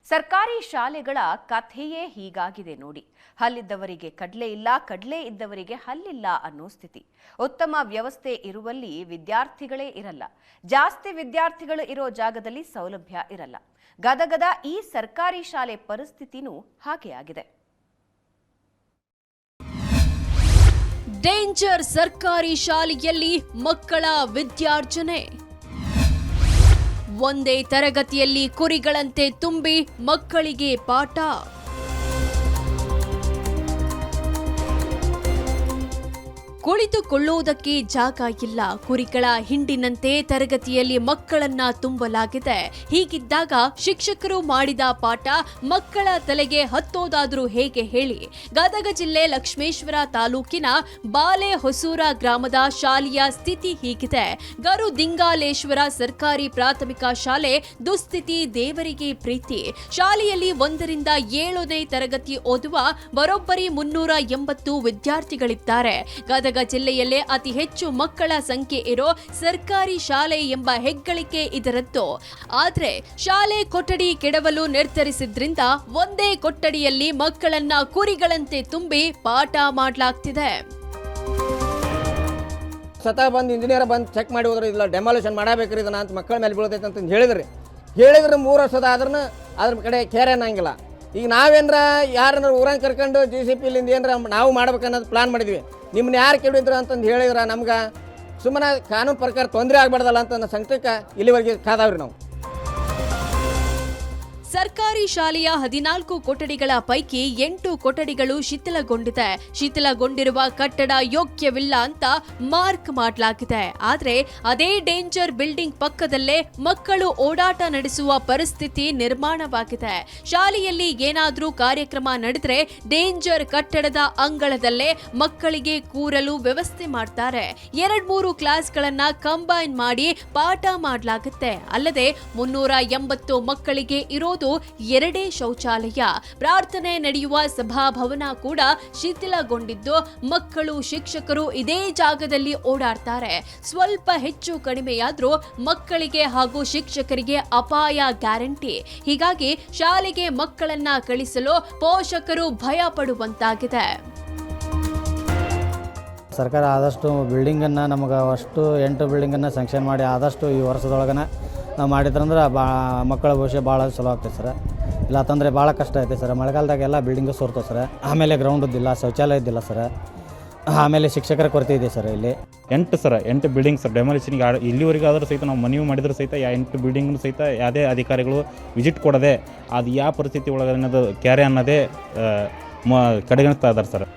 ಸರ್ಕಾರಿ ಶಾಲೆಗಳ ಕಥೆಯೇ ಹೀಗಾಗಿದೆ ನೋಡಿ. ಹಲ್ಲಿದ್ದವರಿಗೆ ಕಡ್ಲೆ ಇಲ್ಲ, ಕಡ್ಲೆ ಇದ್ದವರಿಗೆ ಹಲ್ಲಿಲ್ಲ ಅನ್ನೋ ಸ್ಥಿತಿ. ಉತ್ತಮ ವ್ಯವಸ್ಥೆ ಇರುವಲ್ಲಿ ವಿದ್ಯಾರ್ಥಿಗಳೇ ಇರಲ್ಲ. ಜಾಸ್ತಿ ವಿದ್ಯಾರ್ಥಿಗಳು ಇರೋ ಜಾಗದಲ್ಲಿ ಸೌಲಭ್ಯ ಇರಲ್ಲ. ಗದಗದ ಈ ಸರ್ಕಾರಿ ಶಾಲೆ ಪರಿಸ್ಥಿತಿನೂ ಹಾಗೆ ಆಗಿದೆ. ಡೇಂಜರ್ ಸರ್ಕಾರಿ ಶಾಲೆಯಲ್ಲಿ ಮಕ್ಕಳ ವಿದ್ಯಾರ್ಜನೆ. ಒಂದೇ ತರಗತಿಯಲ್ಲಿ ಕುರಿಗಳಂತೆ ತುಂಬಿ ಮಕ್ಕಳಿಗೆ ಪಾಠ. ಕುಳಿತುಕೊಳ್ಳುವುದಕ್ಕೆ ಜಾಗ ಇಲ್ಲ. ಕುರಿಗಳ ಹಿಂಡಿನಂತೆ ತರಗತಿಯಲ್ಲಿ ಮಕ್ಕಳನ್ನ ತುಂಬಲಾಗಿದೆ. ಹೀಗಿದ್ದಾಗ ಶಿಕ್ಷಕರು ಮಾಡಿದ ಪಾಠ ಮಕ್ಕಳ ತಲೆಗೆ ಹತ್ತೋದಾದ್ರೂ ಹೇಗೆ ಹೇಳಿ? ಗದಗ ಜಿಲ್ಲೆ ಲಕ್ಷ್ಮೇಶ್ವರ ತಾಲೂಕಿನ ಬಾಲೆ ಹೊಸೂರ ಗ್ರಾಮದ ಶಾಲೆಯ ಸ್ಥಿತಿ ಹೀಗಿದೆ. ಗರುದಿಂಗಾಲೇಶ್ವರ ಸರ್ಕಾರಿ ಪ್ರಾಥಮಿಕ ಶಾಲೆ ದುಸ್ಥಿತಿ ದೇವರಿಗೆ ಪ್ರೀತಿ. ಶಾಲೆಯಲ್ಲಿ 1ರಿಂದ 7ನೇ ತರಗತಿ ಓದುವ ಬರೋಬ್ಬರಿ 380 ವಿದ್ಯಾರ್ಥಿಗಳಿದ್ದಾರೆ. ಗದಗ ಜಿಲ್ಲೆಯಲ್ಲೇ ಅತಿ ಹೆಚ್ಚು ಮಕ್ಕಳ ಸಂಖ್ಯೆ ಇರೋ ಸರ್ಕಾರಿ ಶಾಲೆ ಎಂಬ ಹೆಗ್ಗಳಿಕೆ ಇದರದ್ದು. ಆದ್ರೆ ಶಾಲೆ ಕೊಠಡಿ ಕೆಡವಲು ನಿರ್ಧರಿಸಿದ್ರಿಂದ ಒಂದೇ ಕೊಠಡಿಯಲ್ಲಿ ಮಕ್ಕಳನ್ನ ಕುರಿಗಳಂತೆ ತುಂಬಿ ಪಾಠ ಮಾಡಲಾಗ್ತಿದೆ. ಸ್ವತಃ ಬಂದು ಇಂಜಿನಿಯರ್ ಬಂದು ಚೆಕ್ ಮಾಡಿ ಹೋದ್ರೆ ಇಲ್ಲ ಡೆಮಾಲಿಷನ್ ಮಾಡಬೇಕ್ರಿ ಇದನ್ನ ಅಂತ ಮಕ್ಕಳ ಮೇಲೆ ಬೀಳತೈತೆ ಅಂತ ಹೇಳಿದ್ರೆ 3 ವರ್ಷದ ಆದ್ರೂ ಅದ್ರ ಕಡೆ ಕೇರ್ ಅನ್ನಂಗಿಲ್ಲ. ಈಗ ನಾವೇನ್ರ ಯಾರನ್ನ ಊರಂಗೆ ಕರ್ಕೊಂಡು GCP ಲಿಂದ ಏನರ ನಾವು ಮಾಡ್ಬೇಕನ್ನೋದು ಪ್ಲಾನ್ ಮಾಡಿದ್ವಿ. ನಿಮ್ಮನ್ನ ಯಾರು ಕೇಳಿದ್ರು ಅಂತಂದು ಹೇಳಿದ್ರೆ ನಮ್ಗೆ ಸುಮ್ಮನೆ ಕಾನೂನು ಪ್ರಕಾರ ತೊಂದರೆ ಆಗಬಾರ್ದಲ್ಲ ಅಂತ ಸಂಕಟಕ್ಕೆ ಇಲ್ಲಿವರೆಗೆ ಕಾದಾವ್ರಿ ನಾವು. ಸರ್ಕಾರಿ ಶಾಲೆಯ 14 ಕೊಠಡಿಗಳ ಪೈಕಿ 8 ಕೊಠಡಿಗಳು ಶಿಥಿಲಗೊಂಡಿದೆ. ಶಿಥಿಲಗೊಂಡಿರುವ ಕಟ್ಟಡ ಯೋಗ್ಯವಿಲ್ಲ ಅಂತ ಮಾರ್ಕ್ ಮಾಡಲಾಗಿದೆ. ಆದ್ರೆ ಅದೇ ಡೇಂಜರ್ ಬಿಲ್ಡಿಂಗ್ ಪಕ್ಕದಲ್ಲೇ ಮಕ್ಕಳು ಓಡಾಟ ನಡೆಸುವ ಪರಿಸ್ಥಿತಿ ನಿರ್ಮಾಣವಾಗಿದೆ. ಶಾಲೆಯಲ್ಲಿ ಏನಾದ್ರೂ ಕಾರ್ಯಕ್ರಮ ನಡೆದ್ರೆ ಡೇಂಜರ್ ಕಟ್ಟಡದ ಅಂಗಳದಲ್ಲೇ ಮಕ್ಕಳಿಗೆ ಕೂರಲು ವ್ಯವಸ್ಥೆ ಮಾಡ್ತಾರೆ. 2-3 ಕ್ಲಾಸ್ಗಳನ್ನ ಕಂಬೈನ್ ಮಾಡಿ ಪಾಠ ಮಾಡಲಾಗುತ್ತೆ. ಅಲ್ಲದೆ 380 ಮಕ್ಕಳಿಗೆ ಇರೋದು 2 ಶೌಚಾಲಯ. ಪ್ರಾರ್ಥನೆ ನಡೆಯುವ ಸಭಾಭವನ ಕೂಡ ಶಿಥಿಲಗೊಂಡಿದ್ದು ಮಕ್ಕಳು ಶಿಕ್ಷಕರು ಇದೇ ಜಾಗದಲ್ಲಿ ಓಡಾಡ್ತಾರೆ. ಸ್ವಲ್ಪ ಹೆಚ್ಚು ಕಡಿಮೆಯಾದ್ರೂ ಮಕ್ಕಳಿಗೆ ಹಾಗೂ ಶಿಕ್ಷಕರಿಗೆ ಅಪಾಯ ಗ್ಯಾರಂಟಿ. ಹೀಗಾಗಿ ಶಾಲೆಗೆ ಮಕ್ಕಳನ್ನ ಕಳಿಸಲು ಪೋಷಕರು ಭಯ ಪಡುವಂತಾಗಿದೆ. ಸರ್ಕಾರ ಆದಷ್ಟು ಬಿಲ್ಡಿಂಗನ್ನು ನಮಗೆ ಅಷ್ಟು 8 ಬಿಲ್ಡಿಂಗನ್ನು ಸ್ಯಾಂಕ್ಷನ್ ಮಾಡಿ ಆದಷ್ಟು ಈ ವರ್ಷದೊಳಗನ ನಾವು ಮಾಡಿದ್ರಂದ್ರೆ ಮಕ್ಕಳ ಭವಿಷ್ಯ ಭಾಳ ಚಲೋ ಆಗ್ತೈತೆ ಸರ್. ಇಲ್ಲ ಅಂತಂದರೆ ಭಾಳ ಕಷ್ಟ ಐತೆ ಸರ್. ಮಳೆಗಾಲದಾಗೆಲ್ಲ ಬಿಲ್ಡಿಂಗು ಸೋರ್ತವೆ ಸರ್. ಆಮೇಲೆ ಗ್ರೌಂಡ್ ಇದ್ದಿಲ್ಲ, ಶೌಚಾಲಯ ಇದ್ದಿಲ್ಲ ಸರ್. ಆಮೇಲೆ ಶಿಕ್ಷಕರ ಕೊರತೆ ಇದೆ ಸರ್. ಇಲ್ಲಿ 8 ಬಿಲ್ಡಿಂಗ್ ಸರ್ ಡೆಮಾಲಿಷನ್ಗೆ ಇಲ್ಲಿವರೆಗೆ ಆದರೂ ಸಹಿತ ನಾವು ಮನವಿ ಮಾಡಿದ್ರೆ ಸಹಿತ 8 ಬಿಲ್ಡಿಂಗ್ನು ಸಹಿತ ಯಾವುದೇ ಅಧಿಕಾರಿಗಳು ವಿಸಿಟ್ ಕೊಡದೆ ಅದು ಯಾವ ಪರಿಸ್ಥಿತಿ ಒಳಗೆ ಅನ್ನೋದು ಕ್ಯಾರೆ ಅನ್ನೋದೇ ಕಡೆಗಣಿಸ್ತಾ ಇದ್ದಾರೆ ಸರ್.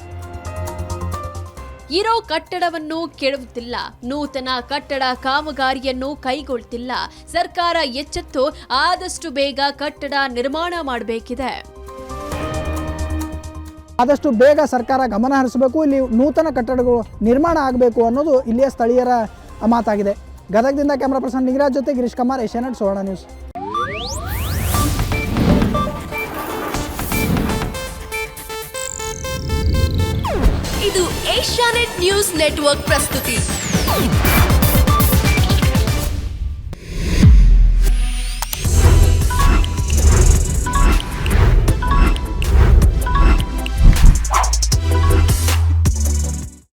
ಇರೋ ಕಟ್ಟಡವನ್ನು ಕೆಡವುತ್ತಿಲ್ಲ, ನೂತನ ಕಟ್ಟಡ ಕಾಮಗಾರಿಯನ್ನು ಕೈಗೊಳ್ತಿಲ್ಲ. ಸರ್ಕಾರ ಎಚ್ಚೆತ್ತು ಆದಷ್ಟು ಬೇಗ ಕಟ್ಟಡ ನಿರ್ಮಾಣ ಮಾಡಬೇಕಿದೆ. ಆದಷ್ಟು ಬೇಗ ಸರ್ಕಾರ ಗಮನ ಹರಿಸಬೇಕು. ಇಲ್ಲಿ ನೂತನ ಕಟ್ಟಡಗಳು ನಿರ್ಮಾಣ ಆಗಬೇಕು ಅನ್ನೋದು ಇಲ್ಲಿಯ ಸ್ಥಳೀಯರ ಮಾತಾಗಿದೆ. ಗದಗದಿಂದ ಕ್ಯಾಮರಾ ಪರ್ಸನ್ ನಿಂಗರಾಜ್ ಜೊತೆ ಗಿರೀಶ್ ಕುಮಾರ್, ಏಷ್ಯಾನೆಟ್ ಸುವರ್ಣ ನ್ಯೂಸ್. ಇದು ಏಷ್ಯಾನೆಟ್ ನ್ಯೂಸ್ ನೆಟ್ವರ್ಕ್ ಪ್ರಸ್ತುತಿ.